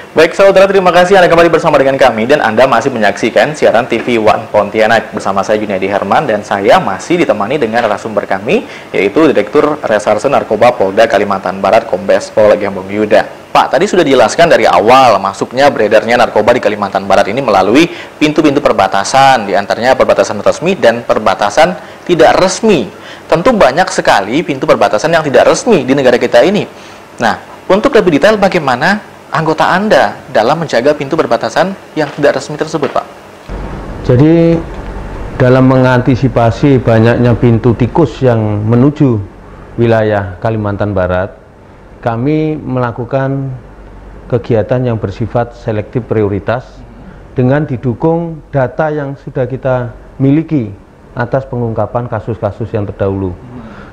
Baik saudara, terima kasih Anda kembali bersama dengan kami dan Anda masih menyaksikan siaran TV One Pontianak bersama saya Juniadi Herman dan saya masih ditemani dengan narasumber kami yaitu Direktur Reserse Narkoba Polda Kalimantan Barat Kombes Pol Gembong Yuda. Pak, tadi sudah dijelaskan dari awal masuknya beredarnya narkoba di Kalimantan Barat ini melalui pintu-pintu perbatasan, diantaranya perbatasan resmi dan perbatasan tidak resmi. Tentu banyak sekali pintu perbatasan yang tidak resmi di negara kita ini. Nah, untuk lebih detail bagaimana anggota Anda dalam menjaga pintu perbatasan yang tidak resmi tersebut, Pak? Jadi dalam mengantisipasi banyaknya pintu tikus yang menuju wilayah Kalimantan Barat, kami melakukan kegiatan yang bersifat selektif prioritas dengan didukung data yang sudah kita miliki atas pengungkapan kasus-kasus yang terdahulu.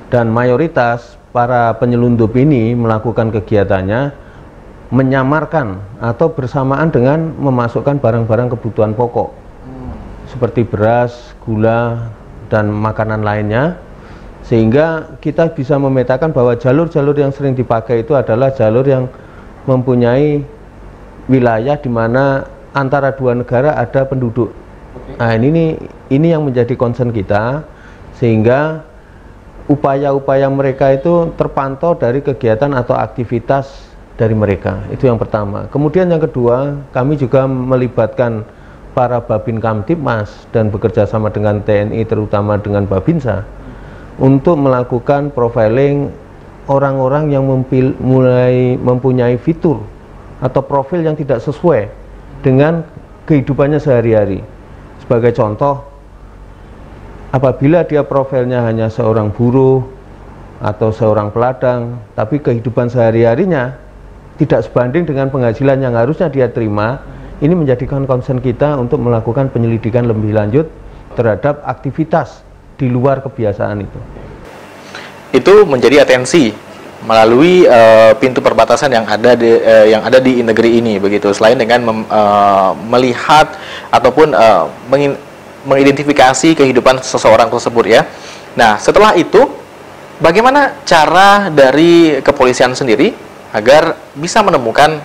Dan mayoritas para penyelundup ini melakukan kegiatannya menyamarkan atau bersamaan dengan memasukkan barang-barang kebutuhan pokok seperti beras, gula, dan makanan lainnya, sehingga kita bisa memetakan bahwa jalur-jalur yang sering dipakai itu adalah jalur yang mempunyai wilayah di mana antara dua negara ada penduduk. Nah, ini yang menjadi concern kita, sehingga upaya-upaya mereka itu terpantau dari kegiatan atau aktivitas dari mereka. Itu yang pertama. Kemudian yang kedua, kami juga melibatkan para Babin Kamtibmas dan bekerja sama dengan TNI, terutama dengan Babinsa, untuk melakukan profiling orang-orang yang mulai mempunyai fitur atau profil yang tidak sesuai dengan kehidupannya sehari-hari. Sebagai contoh, apabila dia profilnya hanya seorang buruh atau seorang peladang, tapi kehidupan sehari-harinya tidak sebanding dengan penghasilan yang harusnya dia terima, ini menjadikan concern kita untuk melakukan penyelidikan lebih lanjut terhadap aktivitas di luar kebiasaan itu. Itu menjadi atensi melalui pintu perbatasan yang ada di negeri ini, begitu. Selain dengan melihat ataupun mengidentifikasi kehidupan seseorang tersebut, ya. Nah, setelah itu, bagaimana cara dari kepolisian sendiri agar bisa menemukan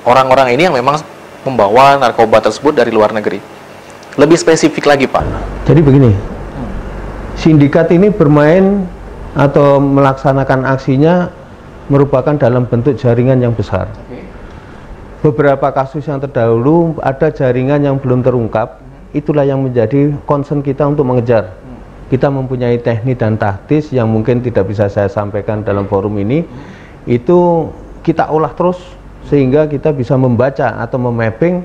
orang-orang ini yang memang membawa narkoba tersebut dari luar negeri? Lebih spesifik lagi, Pak. Jadi begini, sindikat ini bermain atau melaksanakan aksinya merupakan dalam bentuk jaringan yang besar. Beberapa kasus yang terdahulu ada jaringan yang belum terungkap, itulah yang menjadi concern kita untuk mengejar. Kita mempunyai teknik dan taktis yang mungkin tidak bisa saya sampaikan dalam forum ini, itu kita olah terus sehingga kita bisa membaca atau memapping.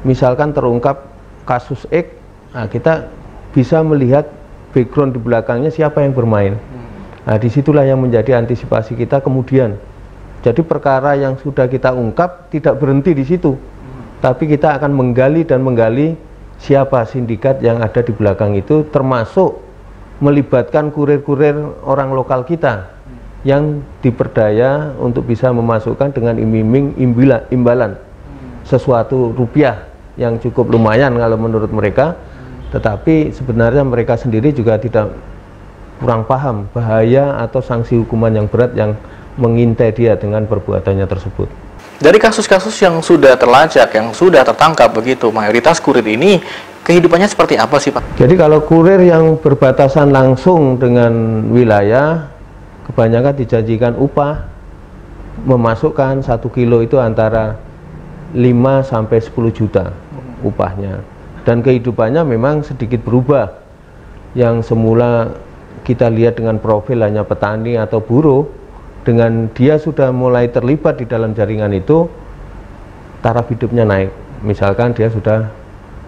Misalkan terungkap kasus X, nah kita bisa melihat background di belakangnya siapa yang bermain. Nah, disitulah yang menjadi antisipasi kita kemudian. Jadi perkara yang sudah kita ungkap tidak berhenti di situ, tapi kita akan menggali dan menggali siapa sindikat yang ada di belakang itu, termasuk melibatkan kurir-kurir orang lokal kita yang diperdaya untuk bisa memasukkan dengan iming-iming imbalan sesuatu rupiah yang cukup lumayan kalau menurut mereka, tetapi sebenarnya mereka sendiri juga tidak kurang paham bahaya atau sanksi hukuman yang berat yang mengintai dia dengan perbuatannya tersebut. Dari kasus-kasus yang sudah terlacak, yang sudah tertangkap begitu, mayoritas kurir ini kehidupannya seperti apa sih, Pak? Jadi kalau kurir yang berbatasan langsung dengan wilayah, kebanyakan dijanjikan upah, memasukkan 1 kilo itu antara 5 sampai 10 juta upahnya. Dan kehidupannya memang sedikit berubah. Yang semula kita lihat dengan profil hanya petani atau buruh, dengan dia sudah mulai terlibat di dalam jaringan itu, taraf hidupnya naik. Misalkan dia sudah,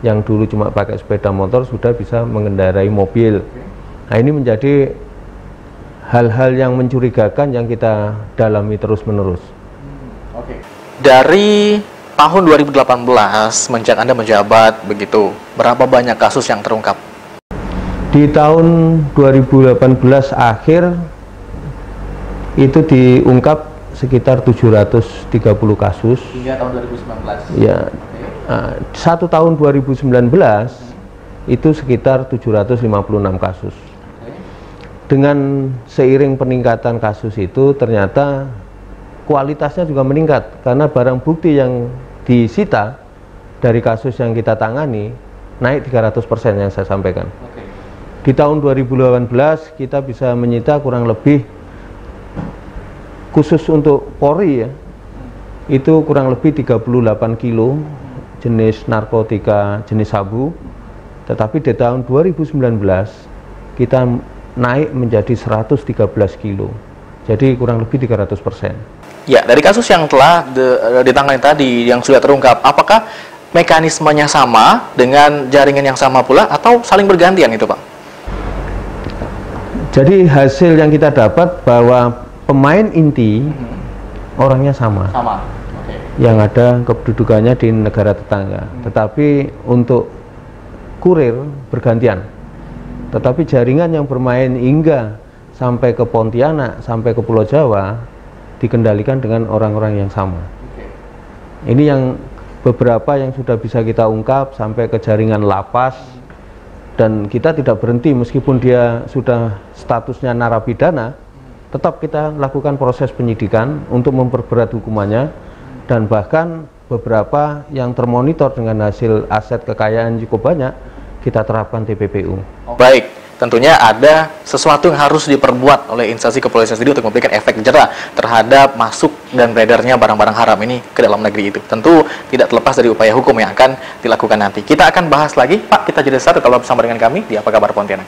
yang dulu cuma pakai sepeda motor, sudah bisa mengendarai mobil. Nah, ini menjadi hal-hal yang mencurigakan yang kita dalami terus-menerus. Dari tahun 2018, semenjak Anda menjabat begitu, berapa banyak kasus yang terungkap? Di tahun 2018 akhir, itu diungkap sekitar 730 kasus. Hingga tahun 2019? Ya, 1 tahun 2019, itu sekitar 756 kasus. Dengan seiring peningkatan kasus itu, ternyata kualitasnya juga meningkat, karena barang bukti yang disita dari kasus yang kita tangani naik 300% yang saya sampaikan. Di tahun 2018 kita bisa menyita kurang lebih, khusus untuk Polri ya, itu kurang lebih 38 kilo jenis narkotika jenis sabu. Tetapi di tahun 2019 kita naik menjadi 113 kilo, jadi kurang lebih 300%. Ya, dari kasus yang telah ditangani tadi yang sudah terungkap, apakah mekanismenya sama dengan jaringan yang sama pula atau saling bergantian itu, Pak? Jadi hasil yang kita dapat bahwa pemain inti orangnya sama. Sama. Okay. Yang ada kedudukannya di negara tetangga. Tetapi untuk kurir bergantian. Tetapi jaringan yang bermain hingga sampai ke Pontianak, sampai ke Pulau Jawa dikendalikan dengan orang-orang yang sama. Ini yang beberapa yang sudah bisa kita ungkap sampai ke jaringan lapas, dan kita tidak berhenti meskipun dia sudah statusnya narapidana, tetap kita lakukan proses penyidikan untuk memperberat hukumannya, dan bahkan beberapa yang termonitor dengan hasil aset kekayaan cukup banyak kita terapkan TPPU. Baik, tentunya ada sesuatu yang harus diperbuat oleh instansi kepolisian sendiri untuk memberikan efek jerah terhadap masuk dan beredarnya barang-barang haram ini ke dalam negeri itu. Tentu tidak terlepas dari upaya hukum yang akan dilakukan nanti. Kita akan bahas lagi, Pak, kita jeda satu kalau bersama dengan kami di Apa Kabar Pontianak.